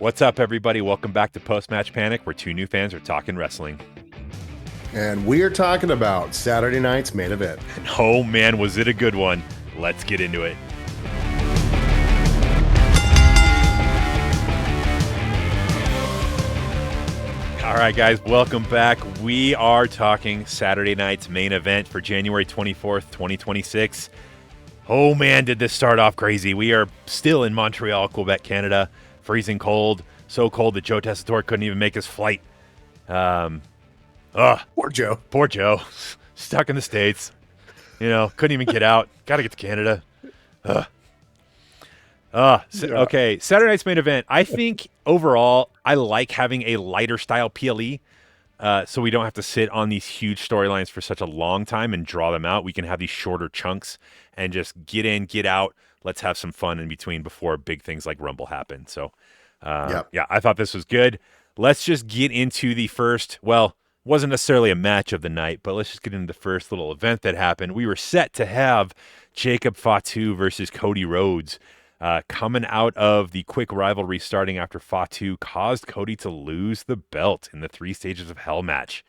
What's up, everybody? Welcome back to Post-Match Panic, where two new fans are talking wrestling. And we are talking about Saturday night's main event. Oh man, was it a good one. Let's get into it. All right, guys, welcome back. We are talking Saturday night's main event for January 24th, 2026. Oh man, did this start off crazy. We are still in Montreal, Quebec, Canada. Freezing cold. So cold that Joe Tessitore couldn't even make his flight. Poor Joe. Poor Joe. Stuck in the States. Couldn't even get out. Got to get to Canada. Okay, Saturday night's main event. I think overall, I like having a lighter style PLE, so we don't have to sit on these huge storylines for such a long time and draw them out. We can have these shorter chunks and just get in, get out. Let's have some fun in between before big things like Rumble happen. So, yeah, I thought this was good. Let's just get into the first, wasn't necessarily a match of the night, but let's just get into the first little event that happened. We were set to have Jacob Fatu versus Cody Rhodes. Coming out of the quick rivalry starting after Fatu caused Cody to lose the belt in the 3 Stages of Hell match.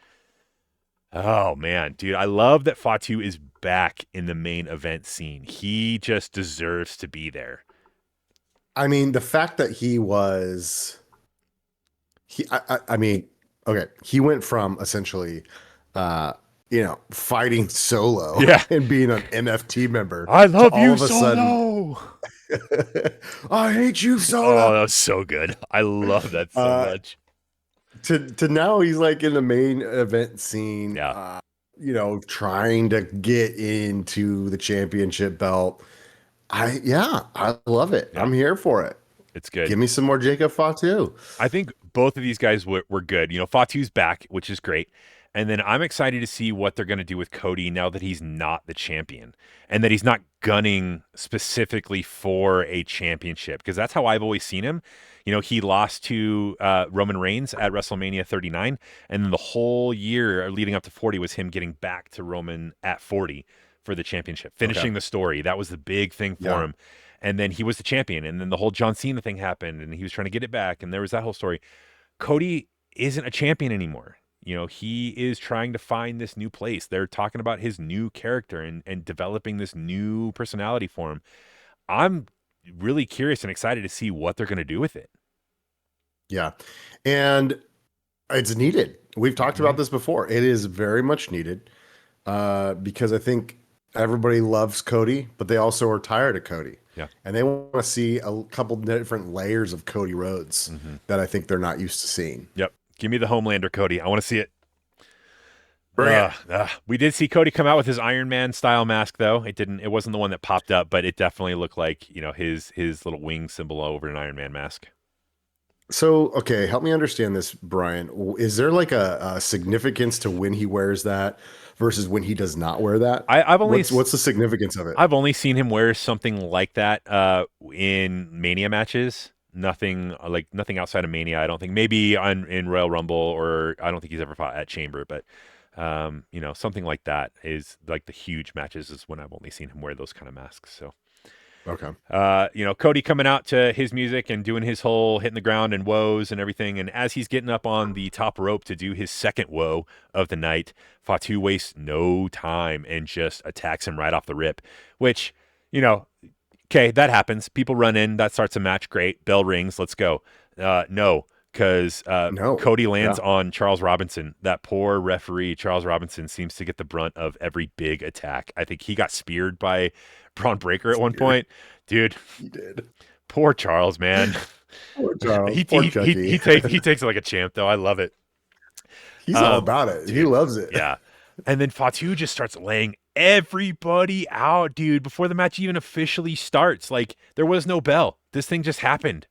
Oh, man, dude, I love that Fatu is back in the main event scene. He just deserves to be there. I mean, the fact that he went from essentially, fighting solo and being an MFT member. I love you, Solo. I hate you, Solo. Oh, that was so good. I love that so much. To now he's like in the main event scene, trying to get into the championship belt. I love it. Yeah. I'm here for it. It's good. Give me some more Jacob Fatu. I think both of these guys were good. Fatu's back, which is great. And then I'm excited to see what they're going to do with Cody now that he's not the champion and that he's not gunning specifically for a championship, because that's how I've always seen him. He lost to Roman Reigns at WrestleMania 39, and then the whole year leading up to 40 was him getting back to Roman at 40 for the championship, finishing the story. That was the big thing for him. And then he was the champion, and then the whole John Cena thing happened, and he was trying to get it back, and there was that whole story. Cody isn't a champion anymore. He is trying to find this new place. They're talking about his new character and developing this new personality for him. I'm really curious and excited to see what they're going to do with it. Yeah. And it's needed. We've talked about this before. It is very much needed because I think everybody loves Cody, but they also are tired of Cody. Yeah. And they want to see a couple different layers of Cody Rhodes that I think they're not used to seeing. Yep. Give me the Homelander Cody. I want to see it. Bring it. We did see Cody come out with his Iron Man style mask, though. It wasn't the one that popped up, but it definitely looked like, his little wing symbol over an Iron Man mask. So, okay, help me understand this, Brian. Is there like a significance to when he wears that versus when he does not wear that? What's the significance of it? I've only seen him wear something like that in Mania matches. Nothing outside of Mania, I don't think. Maybe in Royal Rumble, or I don't think he's ever fought at Chamber, but something like that is like the huge matches is when I've only seen him wear those kind of masks. So okay. Cody coming out to his music and doing his whole hitting the ground and woes and everything, and as he's getting up on the top rope to do his second woe of the night, Fatu wastes no time and just attacks him right off the rip, which okay, that happens. People run in. That starts a match. Great. Bell rings. Let's go. No, because Cody lands on Charles Robinson. That poor referee, Charles Robinson, seems to get the brunt of every big attack. I think he got speared by Braun Breaker at one point. Dude. He did. Poor Charles, man. Poor Charles. He takes it like a champ, though. I love it. He's all about it. Dude, he loves it. Yeah. And then Fatu just starts laying everybody out, dude, before the match even officially starts. Like, there was no bell. This thing just happened.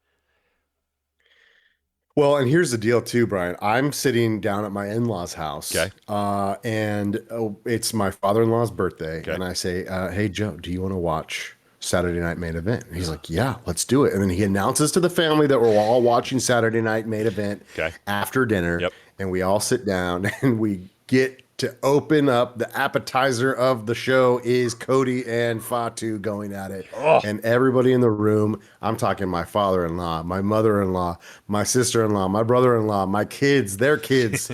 Well, and here's the deal too, Brian. I'm sitting down at my in-laws' house, and it's my father-in-law's birthday, and I say, hey, Joe, do you want to watch Saturday Night Main Event? And he's like, yeah, let's do it. And then he announces to the family that we're all watching Saturday Night Main Event after dinner, and we all sit down and we get to open up the appetizer of the show is Cody and Fatu going at it. Oh, And everybody in the room, I'm talking my father-in-law, my mother-in-law, my sister-in-law, my brother-in-law, my kids, their kids.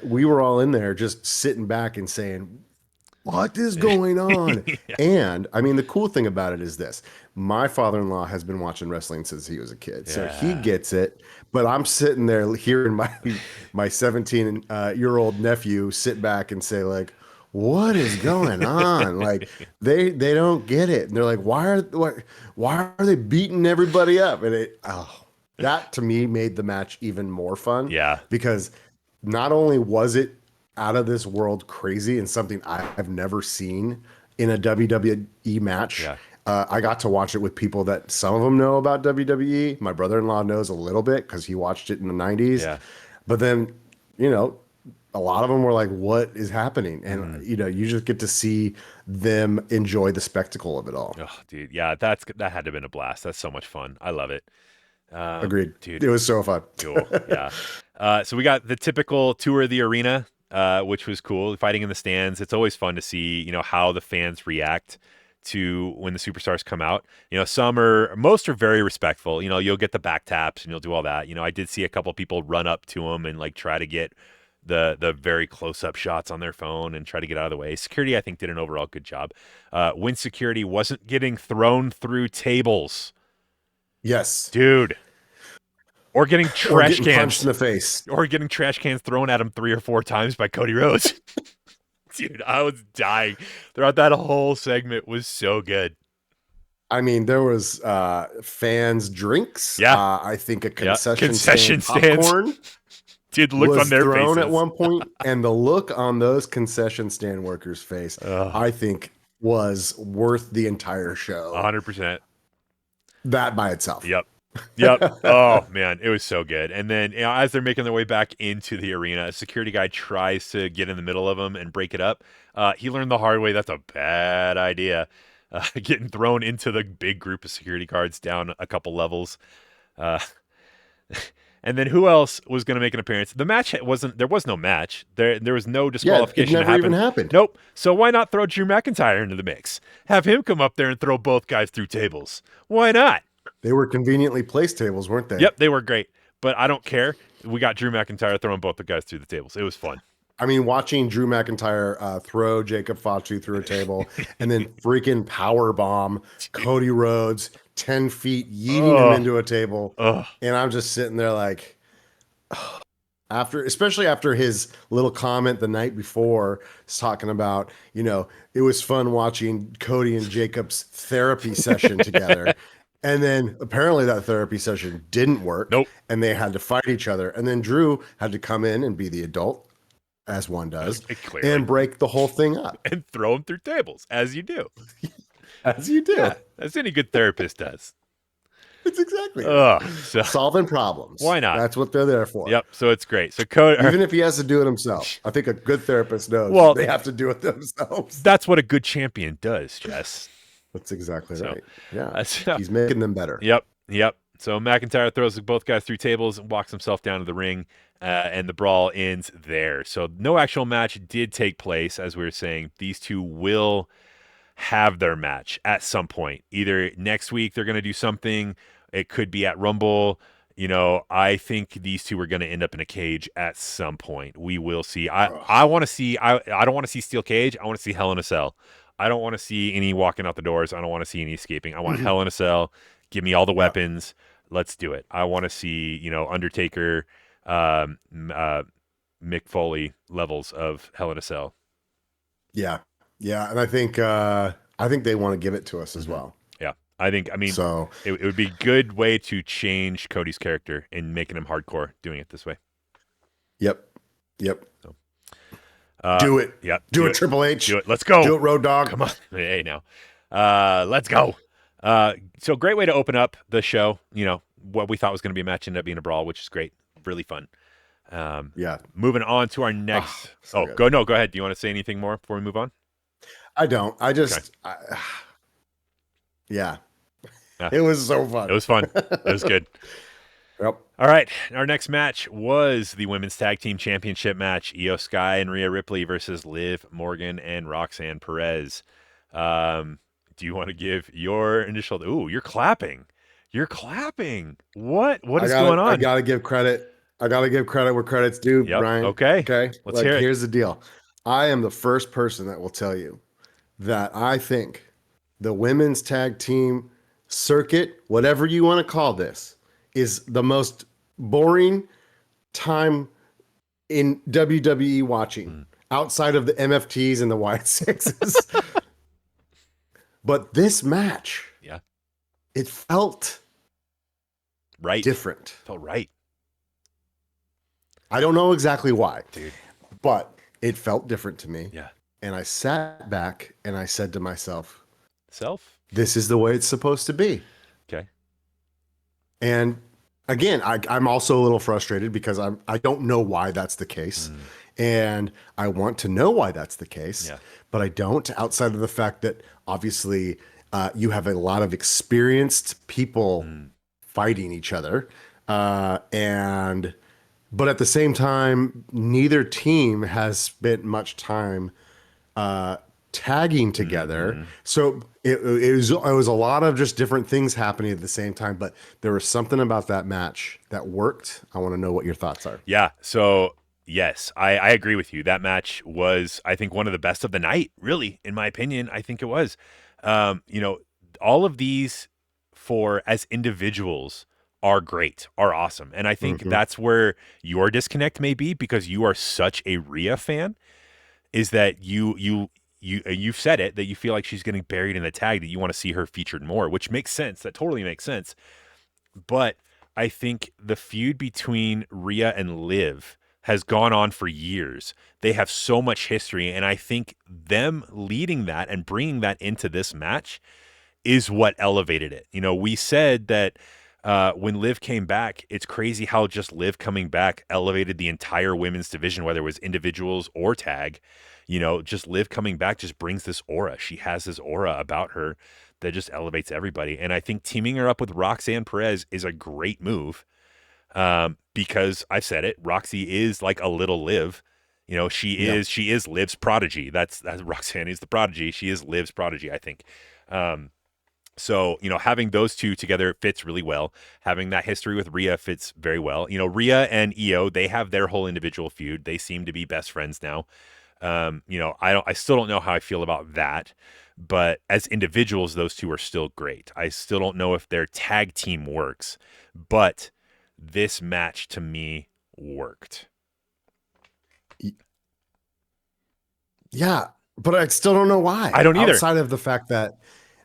We were all in there just sitting back and saying, what is going on? yeah. And I mean, the cool thing about it is this. My father-in-law has been watching wrestling since he was a kid. So he Yeah. gets it. But I'm sitting there hearing my 17-year-old nephew sit back and say, like, what is going on? Like they don't get it. And they're like, why are they beating everybody up? And that to me made the match even more fun. Yeah. Because not only was it out of this world crazy and something I've never seen in a WWE match. Yeah. I got to watch it with people that some of them know about WWE. My brother-in-law knows a little bit because he watched it in the 90s. Yeah. But then, a lot of them were like, what is happening? And, you just get to see them enjoy the spectacle of it all. Oh, dude. Yeah, that had to have been a blast. That's so much fun. I love it. Agreed. Dude. It was so fun. Cool. Yeah. So we got the typical tour of the arena, which was cool. Fighting in the stands. It's always fun to see, how the fans react to when the superstars come out. Most are very respectful. You'll get the back taps and you'll do all that. I did see a couple people run up to them and like try to get the very close-up shots on their phone and try to get out of the way. Security, I think, did an overall good job. When security wasn't getting thrown through tables. Yes. Dude. Or getting trash cans punched in the face. Or getting trash cans thrown at him 3 or 4 times by Cody Rhodes. Dude, I was dying. Throughout that whole segment was so good. I mean, there was fans' drinks. Yeah. I think a concession stands. popcorn. Dude, the look on their thrown faces at one point, and the look on those concession stand workers' face, I think, was worth the entire show. 100%. That by itself. Yep. Oh man, it was so good. And then as they're making their way back into the arena, a security guy tries to get in the middle of them and break it up. He learned the hard way that's a bad idea. Getting thrown into the big group of security guards down a couple levels. And then who else was going to make an appearance? The match there was no match. There was no disqualification. Yeah, it never even happened. Nope. So why not throw Drew McIntyre into the mix? Have him come up there and throw both guys through tables. Why not? They were conveniently placed tables, weren't they? Yep, they were great. But I don't care. We got Drew McIntyre throwing both the guys through the tables. It was fun. I mean, watching Drew McIntyre throw Jacob Fatu through a table and then freaking power bomb Cody Rhodes 10 feet, yeeting him into a table. And I'm just sitting there like, especially after his little comment the night before, talking about, it was fun watching Cody and Jacob's therapy session together. And then apparently that therapy session didn't work. Nope. And they had to fight each other. And then Drew had to come in and be the adult, as one does, and break the whole thing up. And throw him through tables, as you do. As you do. Yeah, as any good therapist does. It's exactly so, solving problems. Why not? That's what they're there for. Yep. So it's great. So Cody, even if he has to do it himself, I think a good therapist knows they have to do it themselves. That's what a good champion does, Jess. That's exactly right. Yeah. He's making them better. Yep. So McIntyre throws both guys through tables and walks himself down to the ring, and the brawl ends there. So no actual match did take place, as we were saying. These two will have their match at some point. Either next week they're going to do something. It could be at Rumble. I think these two are going to end up in a cage at some point. We will see. I want to see. I don't want to see steel cage. I want to see Hell in a Cell. I don't want to see any walking out the doors. I don't want to see any escaping. I want Hell in a Cell. Give me all the weapons. Let's do it. I want to see, Undertaker, Mick Foley levels of Hell in a Cell. Yeah. And I think they want to give it to us as well. Yeah. So it would be a good way to change Cody's character and making him hardcore doing it this way. Yep. So, do it. Yep. Do it, Triple H. Do it. Let's go. Do it, Road Dogg. Come on. Hey, now. Let's go. So great way to open up the show. What we thought was going to be a match ended up being a brawl, which is great. Really fun. Moving on to our next. Go ahead. Do you want to say anything more before we move on? I don't. I just. Okay. It was so fun. It was fun. It was good. Yep. All right, our next match was the Women's Tag Team Championship match. Io Sky and Rhea Ripley versus Liv Morgan and Roxanne Perez. Do you want to give your initial? Ooh, you're clapping. You're clapping. What is going I on? gotta give credit. I gotta give credit where credit's due, Yep. Brian. Okay. Okay. Let's Like, hear it. here's the deal. I am the first person that will tell you that I think the women's tag team circuit, whatever you want to call this, is the most boring time in WWE watching outside of the MFTs and the White Sixes. But this match, Yeah. it felt Right. different. Felt right. I don't know exactly why, dude, but it felt different to me. Yeah. And I sat back and I said to myself, this is the way it's supposed to be. Okay. And again, I'm also a little frustrated because I don't know why that's the case. And I want to know why that's the case, but I don't, outside of the fact that obviously you have a lot of experienced people fighting each other. But at the same time, neither team has spent much time tagging together. So it was a lot of just different things happening at the same time, but there was something about that match that worked. I want to know what your thoughts are. Yeah. So yes, I agree with you. That match was, I think, one of the best of the night, really, in my opinion. I think it was. All of these as individuals are great, are awesome. And I think that's where your disconnect may be, because you are such a Rhea fan, is that you've said it, that you feel like she's getting buried in the tag, that you want to see her featured more, which makes sense. That totally makes sense. But I think the feud between Rhea and Liv has gone on for years. They have so much history, and I think them leading that and bringing that into this match is what elevated it. We said that when Liv came back, it's crazy how just Liv coming back elevated the entire women's division, whether it was individuals or tag. Just Liv coming back just brings this aura. She has this aura about her that just elevates everybody. And I think teaming her up with Roxanne Perez is a great move, because I've said it, Roxy is like a little Liv. She is Liv's prodigy. That's Roxanne is the prodigy. She is Liv's prodigy, I think. So, having those two together fits really well. Having that history with Rhea fits very well. Rhea and Io, they have their whole individual feud. They seem to be best friends now. I still don't know how I feel about that, but as individuals, those two are still great. I still don't know if their tag team works, but this match to me worked. Yeah, but I still don't know why. I don't either. Outside of the fact that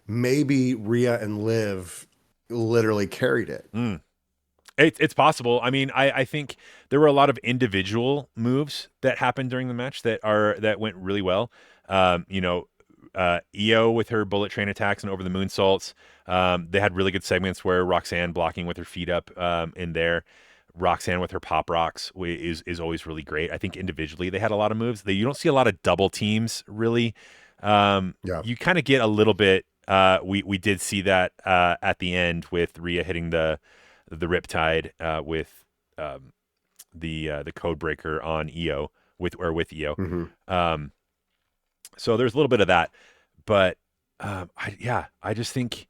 maybe Rhea and Liv literally carried it. It's possible. I mean, I think there were a lot of individual moves that happened during the match that went really well. Io with her bullet train attacks and over the moonsaults. They had really good segments where Roxanne blocking with her feet up in there. Roxanne with her pop rocks is always really great. I think individually they had a lot of moves. You don't see a lot of double teams really. You kind of get a little bit. We did see that at the end with Rhea hitting the Riptide with the code breaker on Io with Io. So there's a little bit of that, but I just think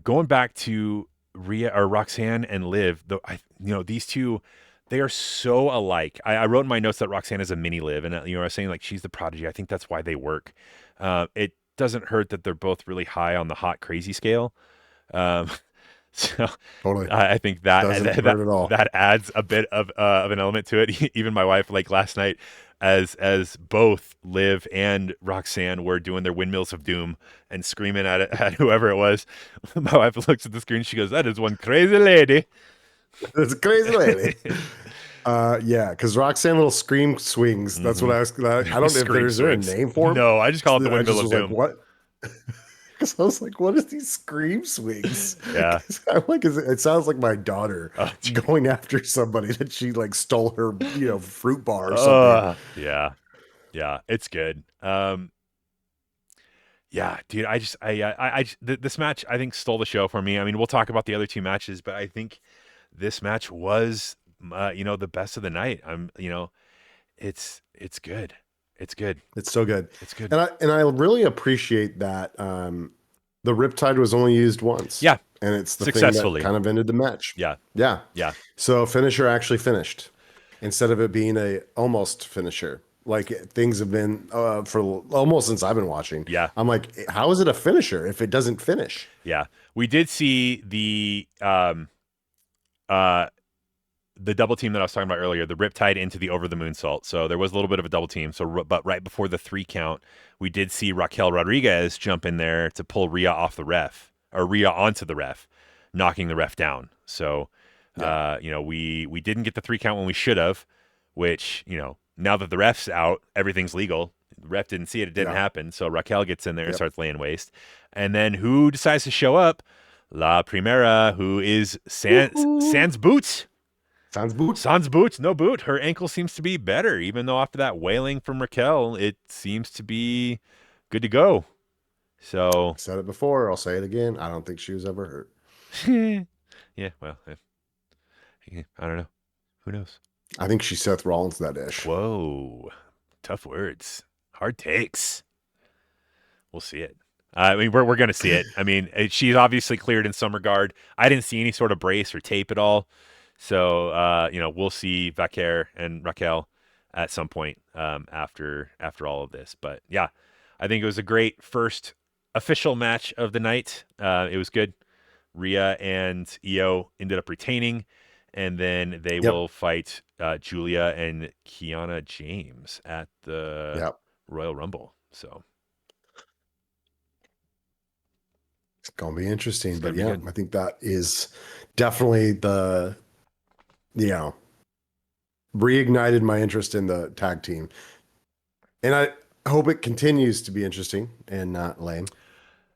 going back to Rhea or Roxanne and Liv, these two, they are so alike. I wrote in my notes that Roxanne is a mini Liv, and I was saying like she's the prodigy. I think that's why they work. It doesn't hurt that they're both really high on the hot crazy scale. So totally. I think that adds a bit of an element to it. Even my wife, like last night, as both Liv and Roxanne were doing their windmills of doom and screaming at whoever it was, my wife looks at the screen. She goes, "That is one crazy lady." That's a crazy lady. Because Roxanne little scream swings. That's what I was. I don't know if there a name for them. No, I just call it the windmill of doom. Like, what? Because I was like, what is these scream swings? Yeah. I'm like, it sounds like my daughter going after somebody that she like stole her, fruit bar or something. Yeah. It's good. Yeah, dude. This match I think stole the show for me. I mean, we'll talk about the other two matches, but I think this match was, the best of the night. It's good. It's good. It's so good. It's good. And I really appreciate that the Riptide was only used once. Yeah, And it's the thing that successfully. kind of ended the match. Yeah, Yeah. yeah, So finisher actually finished instead of it being a almost finisher. Like things have been for almost since I've been watching. yeah, I'm like, how is it a finisher if it doesn't finish? yeah. We did see uh the double team that I was talking about earlier, the Riptide into the over the moonsault. So there was a little bit of a double team. So, but right before the 3 count, we did see Raquel Rodriguez jump in there to pull Rhea off the ref, or Rhea onto the ref, knocking the ref down. So, Yeah. we didn't get the 3 count when we should have, which, now that the ref's out, everything's legal. The ref didn't see it; it didn't Yeah. happen. So Raquel gets in there and Yep. starts laying waste. And then who decides to show up? La Primera, who is Sans Boots. Sounds boot. Sans boots, no boot. Her ankle seems to be better, even though after that wailing from Raquel, it seems to be good to go. So, I said it before. I'll say it again. I don't think she was ever hurt. yeah, well, I don't know. Who knows? I think she's Seth Rollins that ish. Whoa, tough words, hard takes. We'll see it. I mean, we're gonna see it. I mean, she's obviously cleared in some regard. I didn't see any sort of brace or tape at all. So, we'll see Vaquer and Raquel at some point after all of this. But yeah, I think it was a great first official match of the night. It was good. Rhea and Io ended up retaining, and then they Yep. will fight Julia and Kiana James at the Yep. Royal Rumble. So It's gonna be interesting. it's But gonna be yeah, good. I think that is definitely you know, reignited my interest in the tag team. And I hope it continues to be interesting and not lame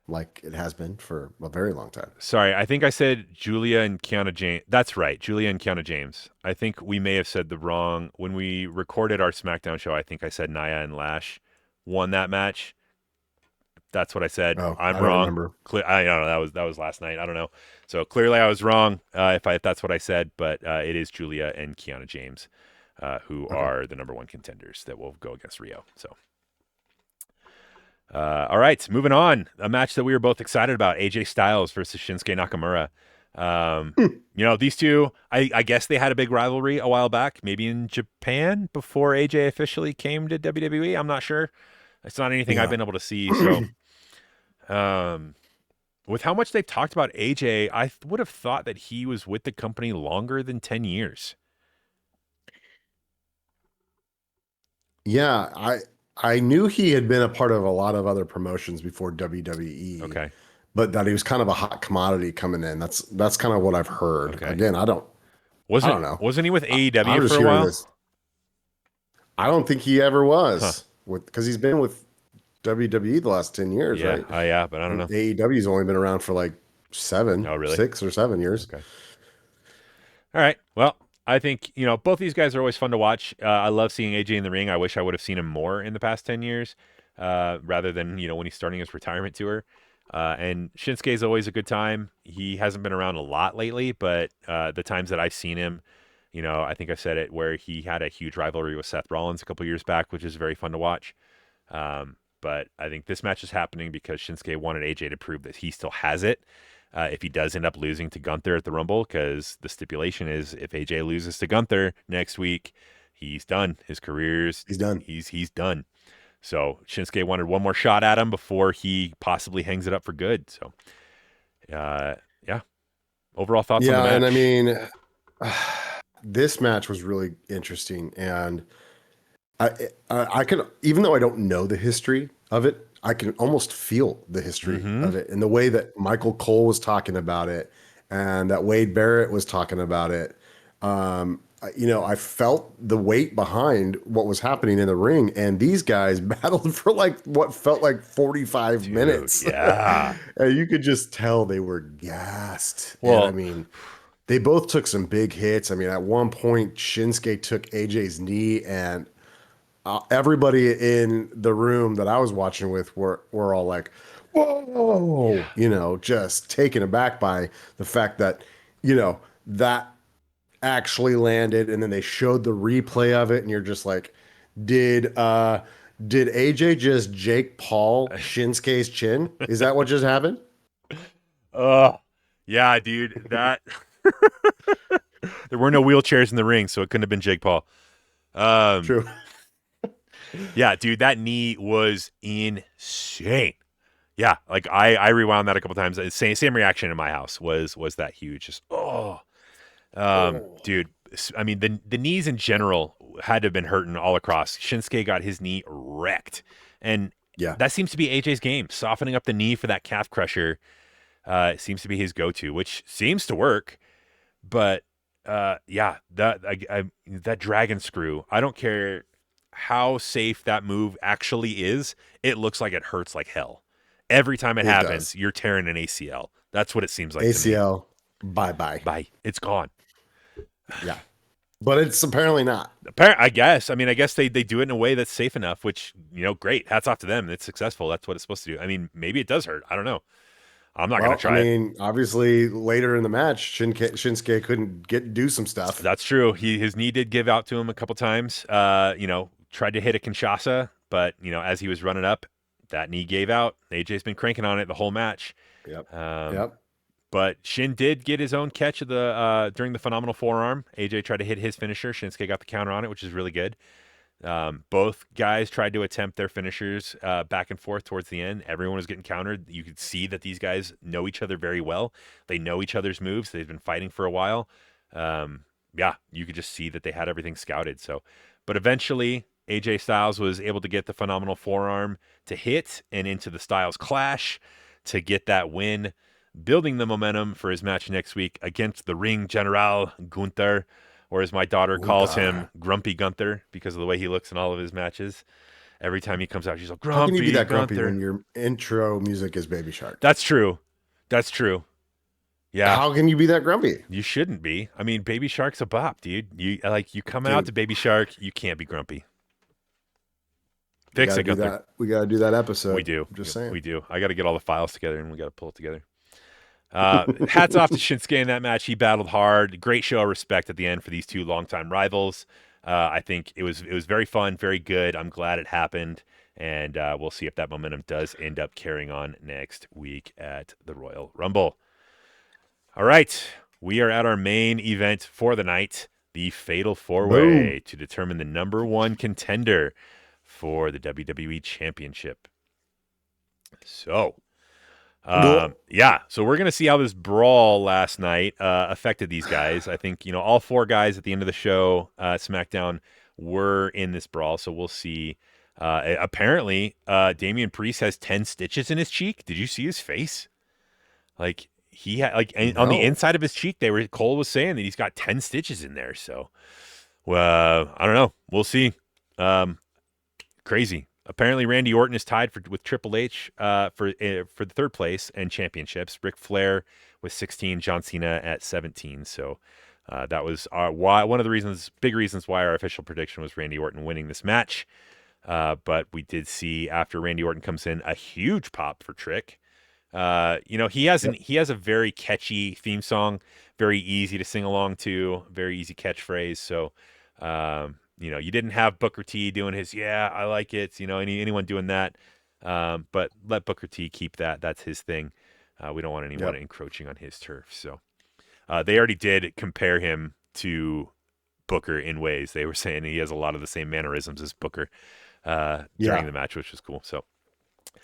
like it has been for a very long time. Sorry, I think I said Julia and Kiana James. That's right, Julia and Kiana James. I think we may have said the wrong when we recorded our SmackDown show. I think I said Nia and Lash won that match. That's what I said. Oh, I'm I don't wrong. remember. I don't know. That was last night. I don't know. So clearly I was wrong. If that's what I said, but it is Julia and Kiana James, who Okay. are the number 1 contenders that will go against Rio. So. All right, moving on. A match that we were both excited about: AJ Styles versus Shinsuke Nakamura. These two, I guess they had a big rivalry a while back, maybe in Japan before AJ officially came to WWE. I'm not sure. It's not anything I've Yeah. been able to see. So, with how much they've talked about AJ, I would have thought that he was with the company longer than 10 years. Yeah, I knew he had been a part of a lot of other promotions before WWE. Okay. But that he was kind of a hot commodity coming in. That's kind of what I've heard. Okay. Again, I don't know. Wasn't he with I'm AEW just for a hearing while? this. I don't think he ever Huh. was because he's been with WWE the last 10 years, Yeah. right? Yeah, but I don't know. AEW's only been around for like Oh, really? 6 or 7 years. Okay. All right. Well, I think, both these guys are always fun to watch. I love seeing AJ in the ring. I wish I would have seen him more in the past 10 years rather than, when he's starting his retirement tour. And Shinsuke is always a good time. He hasn't been around a lot lately, but the times that I've seen him, I think I said it where he had a huge rivalry with Seth Rollins a couple years back, which is very fun to watch. But I think this match is happening because Shinsuke wanted AJ to prove that he still has it. If he does end up losing to Gunther at the Rumble, because the stipulation is if AJ loses to Gunther next week, he's done. His career's He's done. He's done. So Shinsuke wanted one more shot at him before he possibly hangs it up for good. So, yeah. Overall thoughts on the match? And I mean, this match was really interesting, and I can, even though I don't know the history of it, I can almost feel the history of it in the way that Michael Cole was talking about it and that Wade Barrett was talking about it. I felt the weight behind what was happening in the ring, and these guys battled for like what felt like 45 minutes. Yeah. And you could just tell they were gassed. Well, And I mean, they both took some big hits. I mean, at one point, Shinsuke took AJ's knee, and everybody in the room that I was watching with were all like, "Whoa!" Yeah. Just taken aback by the fact that that actually landed, and then they showed the replay of it, and you're just like, did uh did AJ just Jake Paul Shinsuke's chin? Is that what just happened? Oh, yeah, dude. That there were no wheelchairs in the ring, so it couldn't have been Jake Paul. Um, True. yeah, dude, that knee was insane. Yeah, like I rewound that a couple times. Same reaction in my house was that huge. Just Oh. dude. I mean the knees in general had to have been hurting all across. Shinsuke got his knee wrecked, and Yeah, that seems to be AJ's game, softening up the knee for that calf crusher. Seems to be his go-to, which seems to work. But yeah, that dragon screw. I don't care how safe that move actually is. It looks like it hurts like hell. Every time it it happens, does. you're tearing an ACL. That's what it seems like to me. ACL, bye bye. Bye. It's gone. Yeah, but it's apparently not. I guess. I mean, I guess they do it in a way that's safe enough, which, great. Hats off to them. It's successful. That's what it's supposed to do. I mean, maybe it does hurt. I don't know. I'm not going to Well, I try it. mean, obviously later in the match, Shinsuke couldn't do some stuff. That's true. His knee did give out to him a couple times. Tried to hit a Kinshasa, but as he was running up, that knee gave out. AJ's been cranking on it the whole match. Yep. Um, Yep. but Shin did get his own catch of the during the phenomenal forearm. AJ tried to hit his finisher. Shinsuke got the counter on it, which is really good. Both guys tried to attempt their finishers back and forth towards the end. Everyone was getting countered. You could see that these guys know each other very well. They know each other's moves. They've been fighting for a while. Yeah, you could just see that they had everything scouted. So, but eventually AJ Styles was able to get the phenomenal forearm to hit and into the Styles Clash to get that win, building the momentum for his match next week against the Ring General Gunther, or as my daughter calls him, Grumpy Gunther, because of the way he looks in all of his matches. Every time he comes out, she's like, How can you be Grumpy that grumpy Gunther. when your intro music is Baby Shark? That's true. That's true. Yeah. How can you be that grumpy? You shouldn't be. I mean, Baby Shark's a bop, dude. You coming out to Dude, Baby Shark, you can't be grumpy. we Fix gotta it, do Gunther. that. We gotta do that episode. We do. I'm just saying. We do. I got to get all the files together and we got to pull it together. Hats off to Shinsuke in that match. He battled hard. Great show of respect at the end for these two longtime rivals. I think it was very fun, very good. I'm glad it happened, and we'll see if that momentum does end up carrying on next week at the Royal Rumble. All right, we are at our main event for the night, the Fatal 4-Way, to determine the number one contender for the WWE Championship. So, so we're going to see how this brawl last night affected these guys. I think, all four guys at the end of the show, SmackDown, were in this brawl. So we'll see. Apparently, Damian Priest has 10 stitches in his cheek. Did you see his face? Like, he had, on the inside of his cheek, Cole was saying that he's got 10 stitches in there. So, I don't know. We'll see. Crazy. Apparently, Randy Orton is tied with Triple H for the third place and championships. Ric Flair with 16, John Cena at 17. So that was one of the big reasons why our official prediction was Randy Orton winning this match. But we did see after Randy Orton comes in a huge pop for Trick. He has a very catchy theme song, very easy to sing along to, very easy catchphrase. So. You didn't have Booker T doing his, yeah, I like it. Anyone doing that. But let Booker T keep that. That's his thing. We don't want anyone encroaching on his turf. So they already did compare him to Booker in ways. They were saying he has a lot of the same mannerisms as Booker during the match, which was cool. So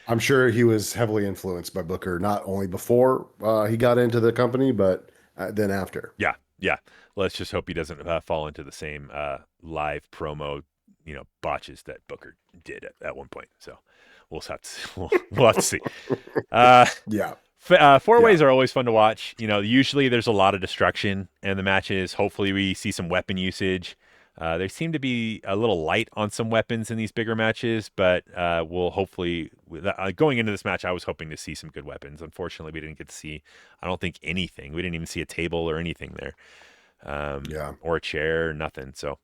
I'm sure he was heavily influenced by Booker, not only before he got into the company, but then after. Yeah. Let's just hope he doesn't fall into the same live promo, botches that Booker did at one point. So we'll have to see. Four ways are always fun to watch. Usually there's a lot of destruction in the matches. Hopefully we see some weapon usage. They seem to be a little light on some weapons in these bigger matches, but we'll hopefully going into this match, I was hoping to see some good weapons. Unfortunately, we didn't get to see, I don't think, anything. We didn't even see a table or anything there. Or a chair or nothing. So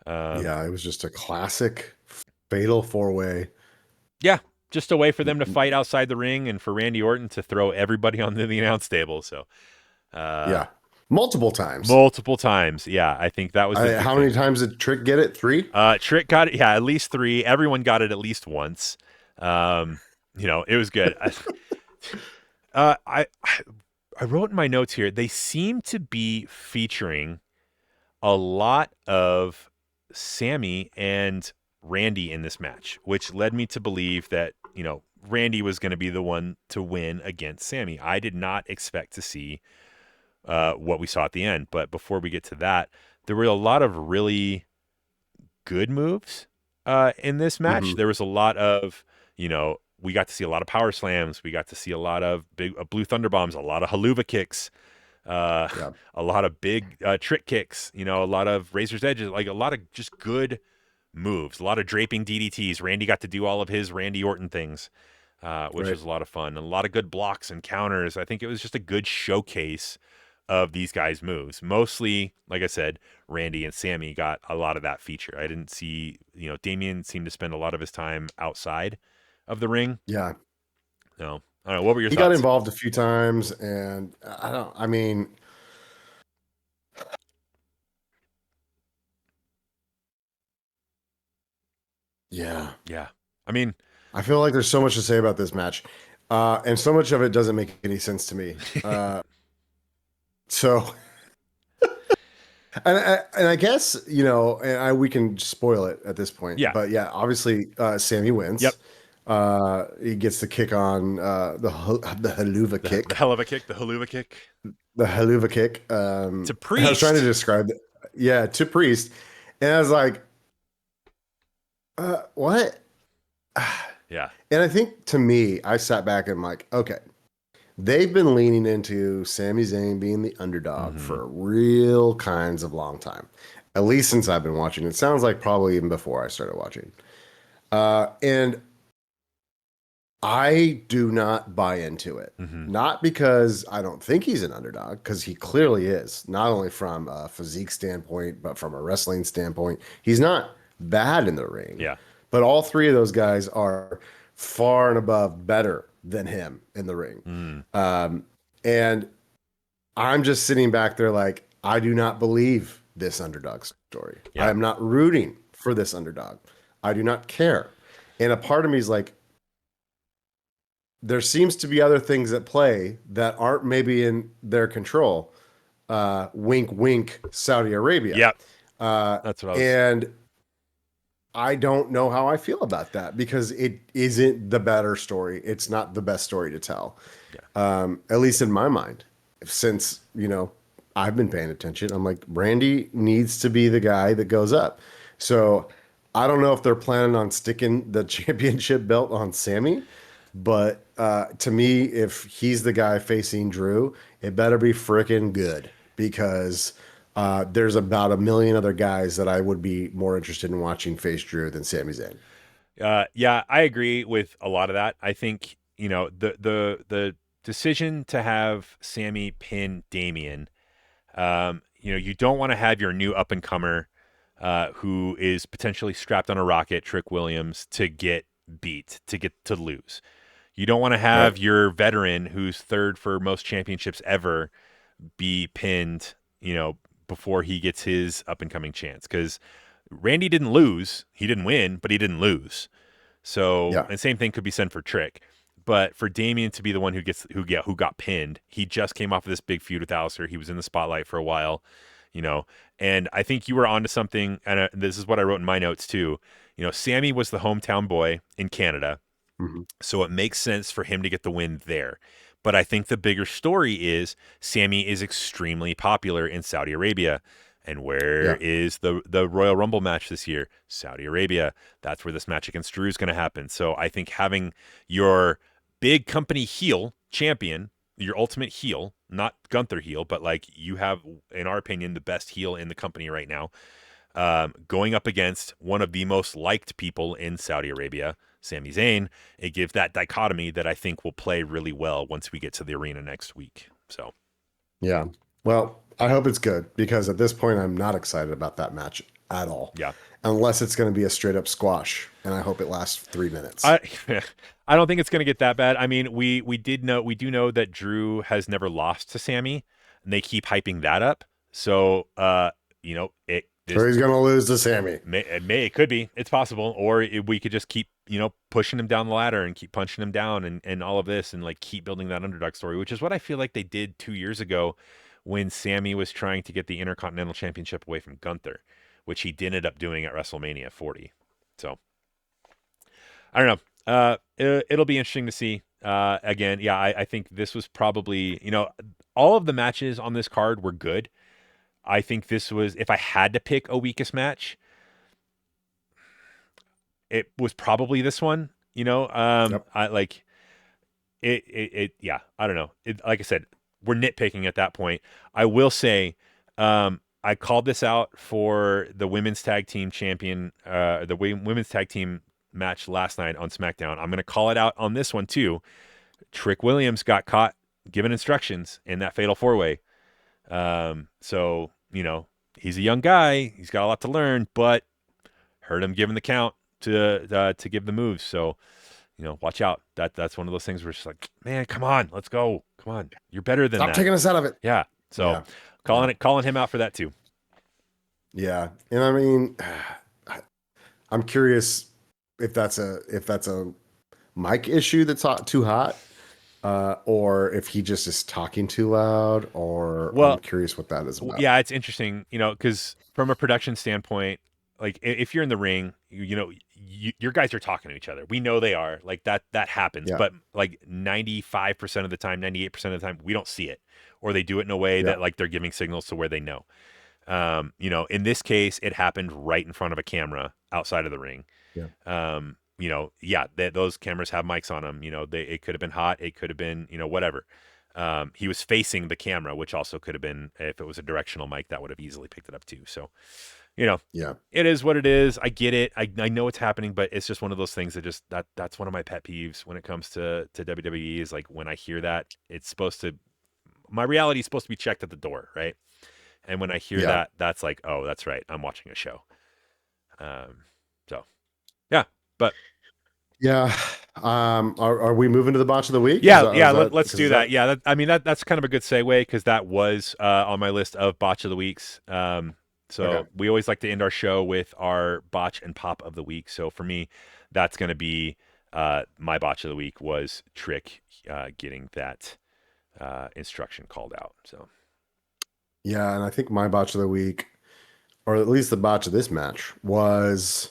Yeah, it was just a classic fatal four-way. Yeah, just a way for them to fight outside the ring and for Randy Orton to throw everybody onto the announce table. So, Yeah, multiple times. multiple times. Yeah, I think that was the big How thing. many times did Trick get it? 3? Trick got it. Yeah, at least 3. Everyone got it at least once. Um, it was good. Uh, I I wrote in my notes here. They seem to be featuring a lot of Sami and Randy in this match, which led me to believe that, Randy was going to be the one to win against Sami. I did not expect to see what we saw at the end. But before we get to that, there were a lot of really good moves in this match. Mm-hmm. There was a lot of, we got to see a lot of power slams. We got to see a lot of big blue thunder bombs, a lot of haluva kicks. Yeah. A lot of big trick kicks, a lot of razor's edges, like a lot of just good moves, a lot of draping DDTs. Randy got to do all of his Randy Orton things, which was a lot of fun, and a lot of good blocks and counters. I think it was just a good showcase of these guys' moves. Mostly, like I said, Randy and Sami got a lot of that feature. I didn't see, Damian seemed to spend a lot of his time outside of the ring. Yeah. No, I don't know. What were your He thoughts? got involved a few times, and I mean, yeah. Yeah. I mean, I feel like there's so much to say about this match, and so much of it doesn't make any sense to me. So, and I guess we can spoil it at this point. Yeah. But yeah, obviously, Sami wins. Yep. He gets the kick on the haluva kick. The hell of a kick, the haluva kick. The haluva kick. To Priest. I was trying to describe it. Yeah, to Priest. And I was like, what? Yeah. And I think to me, I sat back and I'm like, okay, they've been leaning into Sami Zayn being the underdog for a real kinds of long time, at least since I've been watching. It sounds like probably even before I started watching. And I do not buy into it. Not because I don't think he's an underdog, because he clearly is, not only from a physique standpoint, but from a wrestling standpoint. He's not bad in the ring. Yeah. But all 3 of those guys are far and above better than him in the ring. And I'm just sitting back there like, I do not believe this underdog story. Yeah. I am not rooting for this underdog. I do not care. And a part of me is like, there seems to be other things at play that aren't maybe in their control. Wink, wink, Saudi Arabia. Yep. That's what I was. And I don't know how I feel about that, because it isn't the better story. It's not the best story to tell. Yeah. At least in my mind, since, I've been paying attention. I'm like, Randy needs to be the guy that goes up. So I don't know if they're planning on sticking the championship belt on Sami, but to me, if he's the guy facing Drew, it better be freaking good, because there's about a million other guys that I would be more interested in watching face Drew than Sami Zayn. Yeah, I agree with a lot of that. I think, the decision to have Sami pin Damian, you don't want to have your new up and comer who is potentially strapped on a rocket, Trick Williams, to get beat, to lose. You don't want to have your veteran who's third for most championships ever be pinned, before he gets his up and coming chance, because Randy didn't lose. He didn't win, but he didn't lose. So, and same thing could be said for Trick. But for Damian to be the one who got pinned, he just came off of this big feud with Alistair. He was in the spotlight for a while, and I think you were onto something. And this is what I wrote in my notes too. Sami was the hometown boy in Canada, so it makes sense for him to get the win there. But I think the bigger story is Sami is extremely popular in Saudi Arabia. And where is the Royal Rumble match this year? Saudi Arabia. That's where this match against Drew is going to happen. So I think having your big company heel champion, your ultimate heel, not Gunther heel, but like you have, in our opinion, the best heel in the company right now, going up against one of the most liked people in Saudi Arabia, Sami Zayn, it gives that dichotomy that I think will play really well once we get to the arena next week. So, yeah. Well, I hope it's good, because at this point I'm not excited about that match at all. Yeah. Unless it's going to be a straight up squash, and I hope it lasts 3 minutes. I I don't think it's going to get that bad. I mean, we do know that Drew has never lost to Sami, and they keep hyping that up. So, you know, So he's going to lose to Sami. it could be. It's possible. Or we could just keep, you know, pushing him down the ladder and keep punching him down and all of this and like keep building that underdog story, which is what I feel like they did 2 years ago when Sami was trying to get the Intercontinental Championship away from Gunther, which he did end up doing at WrestleMania 40. So I don't know. It'll be interesting to see. Again, yeah, I think this was probably, you know, all of the matches on this card were good. I think this was, if I had to pick a weakest match, it was probably this one. You know, Yep. I like it. Yeah, I don't know. Like I said, we're nitpicking at that point. I will say, I called this out for the women's tag team champion, the women's tag team match last night on SmackDown. I'm going to call it out on this one too. Trick Williams got caught giving instructions in that fatal 4-way. So, you know, he's a young guy. He's got a lot to learn, but heard him giving the count to give the moves. So, you know, watch out. That's one of those things where it's just like, man, come on, let's go. Come on. You're better than Stop that. taking us out of it. Yeah. So calling him out for that too. Yeah. And I mean, I'm curious if that's a mic issue that's too hot, or if he just is talking too loud, or I'm curious what that is about. Yeah, it's interesting, you know, because from a production standpoint, like if you're in the ring, you know, your guys are talking to each other. We know they are, like that happens, but like 95% of the time, 98% of the time, we don't see it, or they do it in a way that like they're giving signals to where they know. You know, in this case, it happened right in front of a camera outside of the ring. Yeah. You know, those cameras have mics on them. You know, it could have been hot. It could have been, you know, whatever. He was facing the camera, which also could have been, if it was a directional mic, that would have easily picked it up too. So, you know, it is what it is. I get it. I know it's happening, but it's just one of those things that that's one of my pet peeves when it comes to WWE is like when I hear that, it's supposed to, my reality is supposed to be checked at the door, right? And when I hear that, that's like, oh, that's right. I'm watching a show. So, yeah, but yeah. Are we moving to the botch of the week? Yeah, let's do that. Yeah, I mean that's kind of a good segue because that was on my list of botch of the weeks. So we always like to end our show with our botch and pop of the week. So for me, that's going to be my botch of the week was Trick getting that instruction called out. So. Yeah, and I think my botch of the week, or at least the botch of this match, was,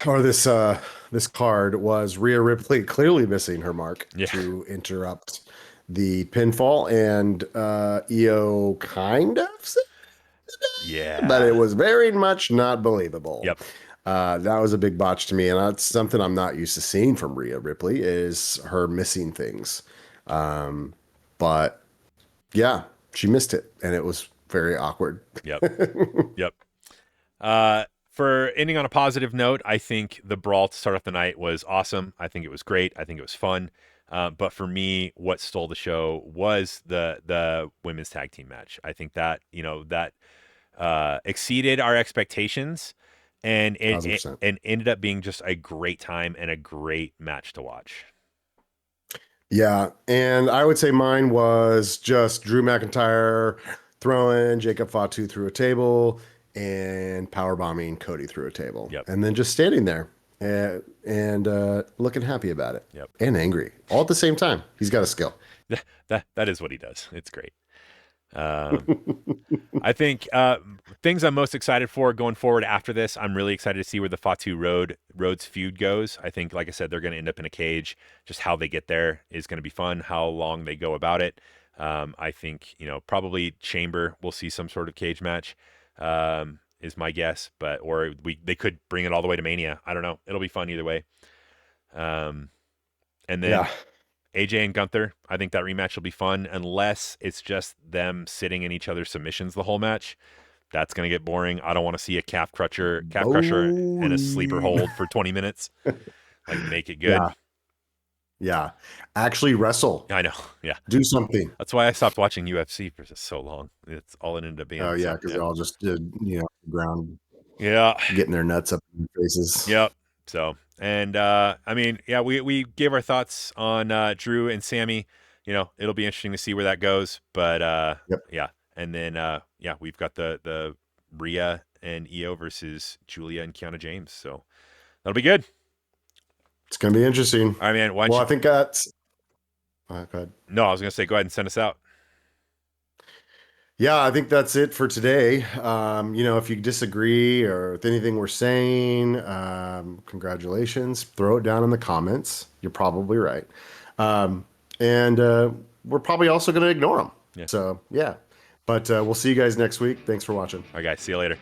or this card was Rhea Ripley clearly missing her mark to interrupt the pinfall, and EO kind of said but it was very much not believable. Yep. That was a big botch to me, and that's something I'm not used to seeing from Rhea Ripley is her missing things. But yeah, she missed it, and it was very awkward. Yep. For ending on a positive note, I think the brawl to start off the night was awesome. I think it was great. I think it was fun. But for me, what stole the show was the women's tag team match. I think that, you know, that exceeded our expectations, and it ended up being just a great time and a great match to watch. Yeah, and I would say mine was just Drew McIntyre throwing Jacob Fatu through a table and powerbombing Cody through a table. And then just standing there and looking happy about it. And angry all at the same time. He's got a skill. That is what he does. It's great. I think things I'm most excited for going forward after this, I'm really excited to see where the Fatu Rhodes feud goes. I think, like I said, they're going to end up in a cage. Just how they get there is going to be fun. How long they go about it. I think, you know, probably Chamber will see some sort of cage match, is my guess. Or they could bring it all the way to Mania. I don't know. It'll be fun either way. And then AJ and Gunther, I think that rematch will be fun unless it's just them sitting in each other's submissions the whole match. That's going to get boring. I don't want to see a calf crusher and a sleeper hold for 20 minutes. Like, make it good. Yeah. Actually wrestle. I know. Yeah. Do something. That's why I stopped watching UFC for just so long. It's all it ended up being. Oh yeah, So because yeah. they all just did, ground Yeah. getting their nuts up in their faces. Yep. So, and I mean, yeah, we gave our thoughts on Drew and Sami. It'll be interesting to see where that goes. But Yep. yeah, and then yeah, we've got the Rhea and Io versus Julia and Kiana James. So that'll be good. It's gonna be interesting. All right, man. Why don't Well, you? I think that's go ahead. No, I was gonna say go ahead and send us out. Yeah, I think that's it for today. If you disagree or with anything we're saying, congratulations. Throw it down in the comments. You're probably right. And we're probably also going to ignore them. Yeah. So, yeah. But we'll see you guys next week. Thanks for watching. All right, guys. See you later.